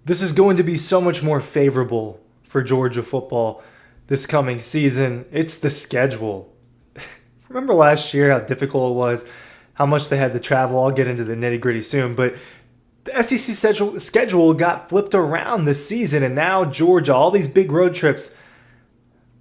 This is going to be so much more favorable for Georgia football this coming season. It's the schedule. Remember last year how difficult it was, how much they had to travel? I'll get into the nitty gritty soon, but the SEC schedule got flipped around this season, and now Georgia, all these big road trips,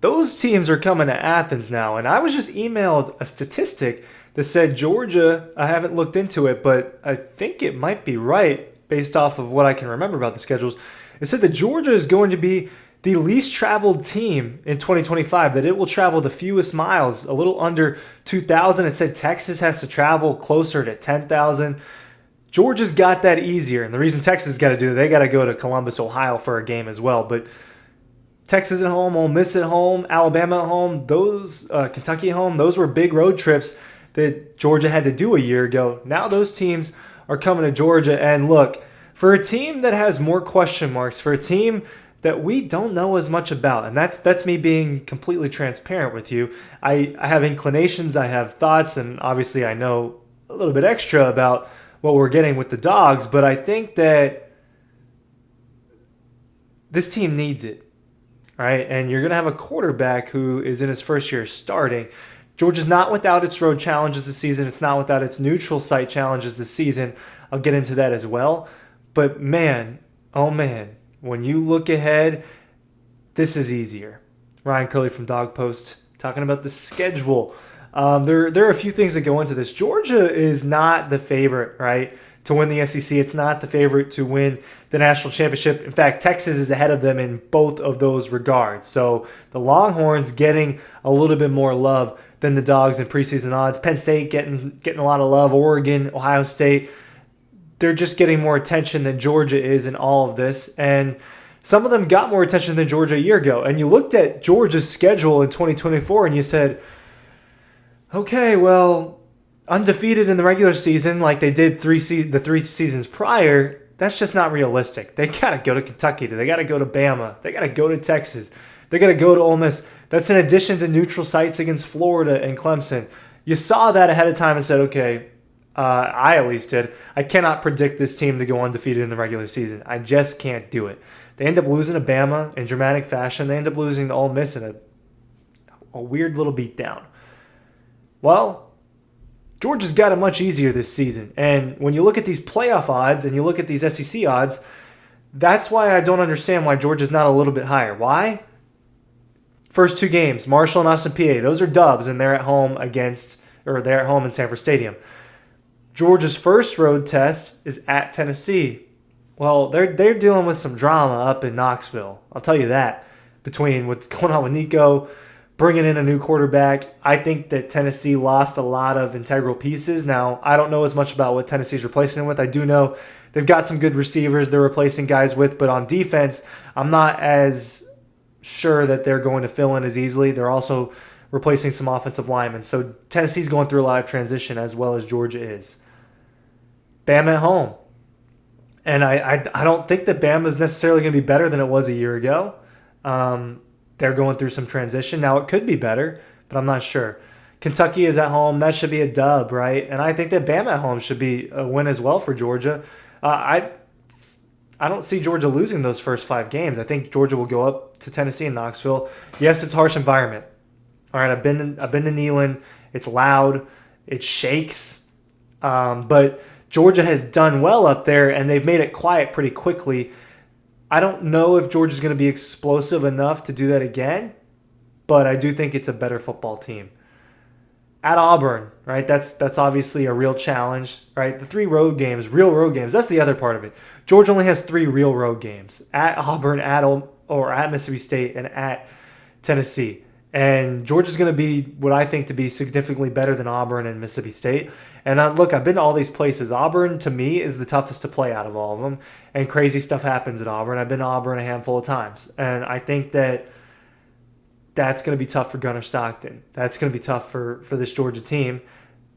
those teams are coming to Athens now. And I was just emailed a statistic that said Georgia, I haven't looked into it, but I think it might be right based off of what I can remember about the schedules. It said that Georgia is going to be the least traveled team in 2025, that it will travel the fewest miles, a little under 2,000. It said Texas has to travel closer to 10,000. Georgia's got that easier. And the reason Texas got to do it, they got to go to Columbus, Ohio for a game as well. But Texas at home, Ole Miss at home, Alabama at home, those Kentucky at home, those were big road trips that Georgia had to do a year ago. Now those teams are coming to Georgia. And look, for a team that has more question marks, for a team that we don't know as much about, and that's me being completely transparent with you. I have inclinations, I have thoughts, and obviously I know a little bit extra about what we're getting with the Dogs, but I think that this team needs it, right? And you're going to have a quarterback who is in his first year starting. Georgia's not without its road challenges this season. It's not without its neutral site challenges this season. I'll get into that as well. But man, oh man, when you look ahead, this is easier. Ryan Curley from Dawg Post talking about the schedule. There are a few things that go into this. Georgia is not the favorite, right, to win the SEC. It's not the favorite to win the national championship. In fact, Texas is ahead of them in both of those regards. So the Longhorns getting a little bit more love than the Dogs in preseason odds. Penn State getting a lot of love. Oregon, Ohio State, they're just getting more attention than Georgia is in all of this. And some of them got more attention than Georgia a year ago. And you looked at Georgia's schedule in 2024 and you said, okay, well, undefeated in the regular season like they did the three seasons prior, that's just not realistic. They got to go to Kentucky. They got to go to Bama. They got to go to Texas. They got to go to Ole Miss. That's in addition to neutral sites against Florida and Clemson. You saw that ahead of time and said, okay, I at least did. I cannot predict this team to go undefeated in the regular season. I just can't do it. They end up losing to Bama in dramatic fashion. They end up losing to Ole Miss in a weird little beatdown. Well, Georgia's got it much easier this season. And when you look at these playoff odds and you look at these SEC odds, that's why I don't understand why Georgia's not a little bit higher. Why? First two games, Marshall and Austin Peay. Those are dubs, and they're at home they're at home in Sanford Stadium. Georgia's first road test is at Tennessee. Well, they're dealing with some drama up in Knoxville. I'll tell you that. Between what's going on with Nico, bringing in a new quarterback, I think that Tennessee lost a lot of integral pieces. Now, I don't know as much about what Tennessee's replacing him with. I do know they've got some good receivers they're replacing guys with, but on defense, I'm not as sure that they're going to fill in as easily. They're also replacing some offensive linemen. So Tennessee's going through a lot of transition as well as Georgia is. Bama at home. And I don't think that Bama is necessarily going to be better than it was a year ago. They're going through some transition. Now, it could be better, but I'm not sure. Kentucky is at home. That should be a dub, right? And I think that Bama at home should be a win as well for Georgia. I don't see Georgia losing those first 5 games. I think Georgia will go up to Tennessee and Knoxville. Yes, it's a harsh environment. All right, I've been to Neyland. It's loud. It shakes. But Georgia has done well up there, and they've made it quiet pretty quickly. I don't know if Georgia's going to be explosive enough to do that again, but I do think it's a better football team. At Auburn, right? That's obviously a real challenge, right? The 3 road games, real road games. That's the other part of it. Georgia only has 3 real road games: at Auburn, at Mississippi State, and at Tennessee. And Georgia's going to be what I think to be significantly better than Auburn and Mississippi State. And look, I've been to all these places. Auburn, to me, is the toughest to play out of all of them. And crazy stuff happens at Auburn. I've been to Auburn a handful of times. And I think that that's going to be tough for Gunnar Stockton. That's going to be tough for this Georgia team.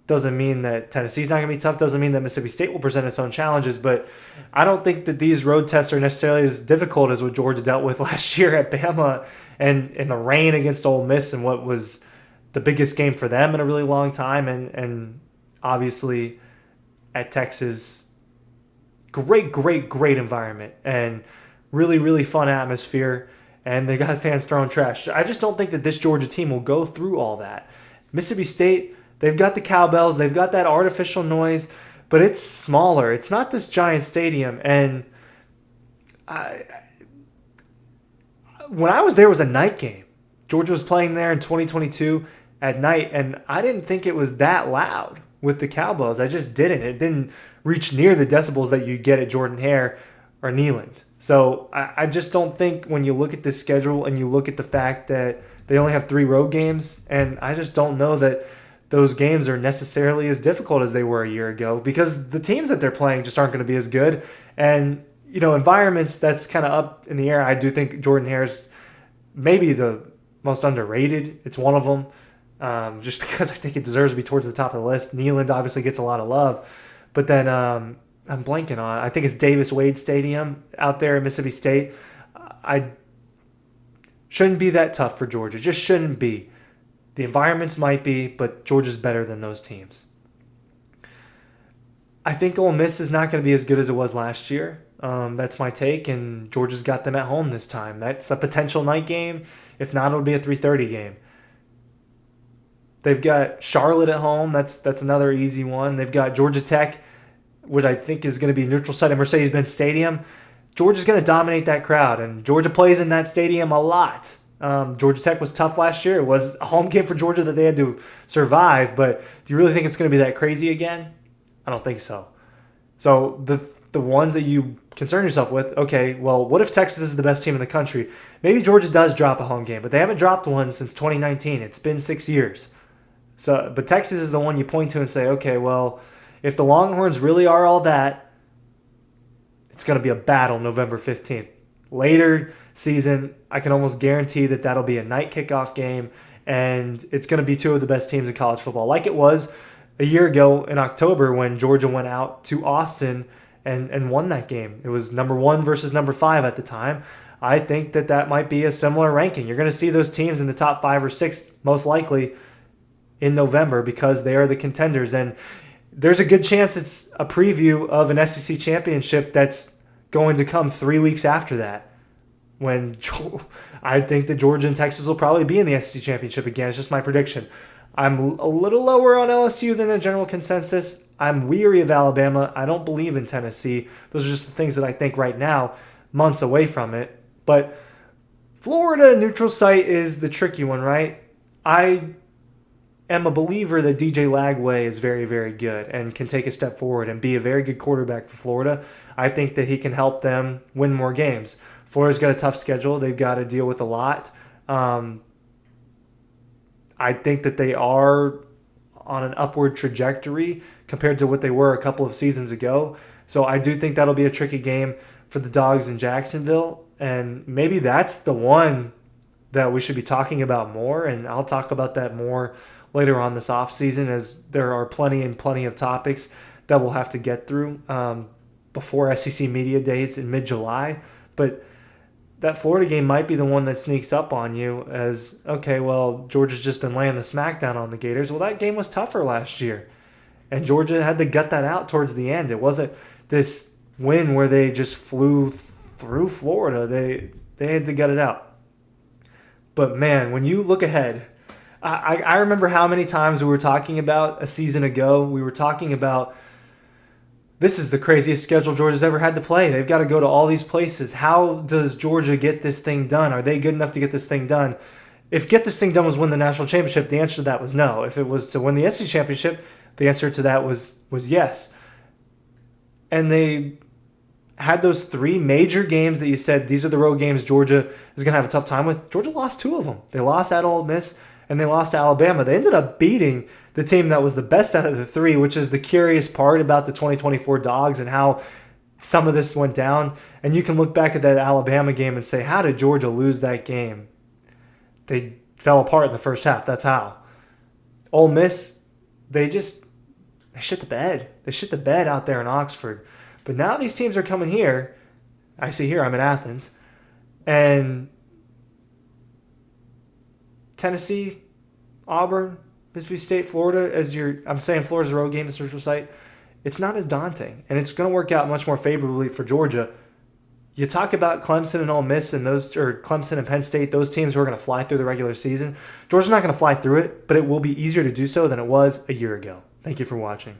Doesn't mean that Tennessee's not going to be tough. Doesn't mean that Mississippi State will present its own challenges. But I don't think that these road tests are necessarily as difficult as what Georgia dealt with last year at Bama and in the rain against Ole Miss and what was the biggest game for them in a really long time. And obviously at Texas great environment and really fun atmosphere. And they got fans throwing trash. I just don't think that this Georgia team will go through all that. Mississippi State, they've got the cowbells, they've got that artificial noise, but it's smaller. It's not this giant stadium. And when I was there, it was a night game. Georgia was playing there in 2022 at night, and I didn't think it was that loud with the cowbells. I just didn't. It didn't reach near the decibels that you get at Jordan-Hare or Neyland. So I just don't think when you look at this schedule and you look at the fact that they only have 3 road games, and I just don't know that those games are necessarily as difficult as they were a year ago because the teams that they're playing just aren't going to be as good. And, environments that's kind of up in the air. I do think Jordan-Hare's maybe the most underrated. It's one of them just because I think it deserves to be towards the top of the list. Neyland obviously gets a lot of love. But then I'm blanking on. I think it's Davis Wade Stadium out there in Mississippi State. I shouldn't be that tough for Georgia. Just shouldn't be. The environments might be, but Georgia's better than those teams. I think Ole Miss is not going to be as good as it was last year. That's my take, and Georgia's got them at home this time. That's a potential night game. If not, it'll be a 3:30 game. They've got Charlotte at home. That's another easy one. They've got Georgia Tech, which I think is going to be neutral site at Mercedes-Benz Stadium. Georgia's going to dominate that crowd, and Georgia plays in that stadium a lot. Georgia Tech was tough last year. It was a home game for Georgia that they had to survive, but do you really think it's going to be that crazy again? I don't think so. So the ones that you concern yourself with, okay, well, what if Texas is the best team in the country? Maybe Georgia does drop a home game, but they haven't dropped one since 2019. It's been 6 years. So, but Texas is the one you point to and say, okay, well, if the Longhorns really are all that, it's going to be a battle November 15th. Later season, I can almost guarantee that that'll be a night kickoff game, and it's going to be 2 of the best teams in college football, like it was a year ago in October when Georgia went out to Austin and won that game. It was number 1 versus number 5 at the time. I think that might be a similar ranking. You're going to see those teams in the top 5 or 6 most likely in November because they are the contenders. And there's a good chance it's a preview of an SEC championship that's going to come 3 weeks after that, when I think that Georgia and Texas will probably be in the SEC championship again. It's just my prediction. I'm a little lower on LSU than the general consensus. I'm weary of Alabama. I don't believe in Tennessee. Those are just the things that I think right now, months away from it. But Florida neutral site is the tricky one, right? I am a believer that DJ Lagway is very good and can take a step forward and be a very good quarterback for Florida. I think that he can help them win more games. Florida's got a tough schedule. They've got to deal with a lot. I think that they are on an upward trajectory compared to what they were a couple of seasons ago. So I do think that'll be a tricky game for the Dogs in Jacksonville. And maybe that's the one that we should be talking about more. And I'll talk about that more later on this offseason, as there are plenty of topics that we'll have to get through before SEC Media Days in mid-July. But that Florida game might be the one that sneaks up on you as, okay, well, Georgia's just been laying the smackdown on the Gators. Well, that game was tougher last year, and Georgia had to gut that out towards the end. It wasn't this win where they just flew through Florida. They had to gut it out. But, man, when you look ahead, I remember how many times we were talking about a season ago. We were talking about, this is the craziest schedule Georgia's ever had to play. They've got to go to all these places. How does Georgia get this thing done? Are they good enough to get this thing done? If get this thing done was win the national championship, the answer to that was no. If it was to win the SEC championship, the answer to that was yes. And they had those 3 major games that you said, these are the road games Georgia is going to have a tough time with. Georgia lost 2 of them. They lost at Ole Miss, and they lost to Alabama. They ended up beating the team that was the best out of the 3, which is the curious part about the 2024 Dogs and how some of this went down. And you can look back at that Alabama game and say, how did Georgia lose that game? They fell apart in the first half. That's how. Ole Miss, they shit the bed. They shit the bed out there in Oxford. But now these teams are coming here. I see here, I'm in Athens. And Tennessee, Auburn, Mississippi State, Florida, I'm saying Florida's a road game, it's a neutral site. it's not as daunting, and it's going to work out much more favorably for Georgia. You talk about Clemson and Ole Miss and Clemson and Penn State, those teams who are going to fly through the regular season. Georgia's not going to fly through it, but it will be easier to do so than it was a year ago. Thank you for watching.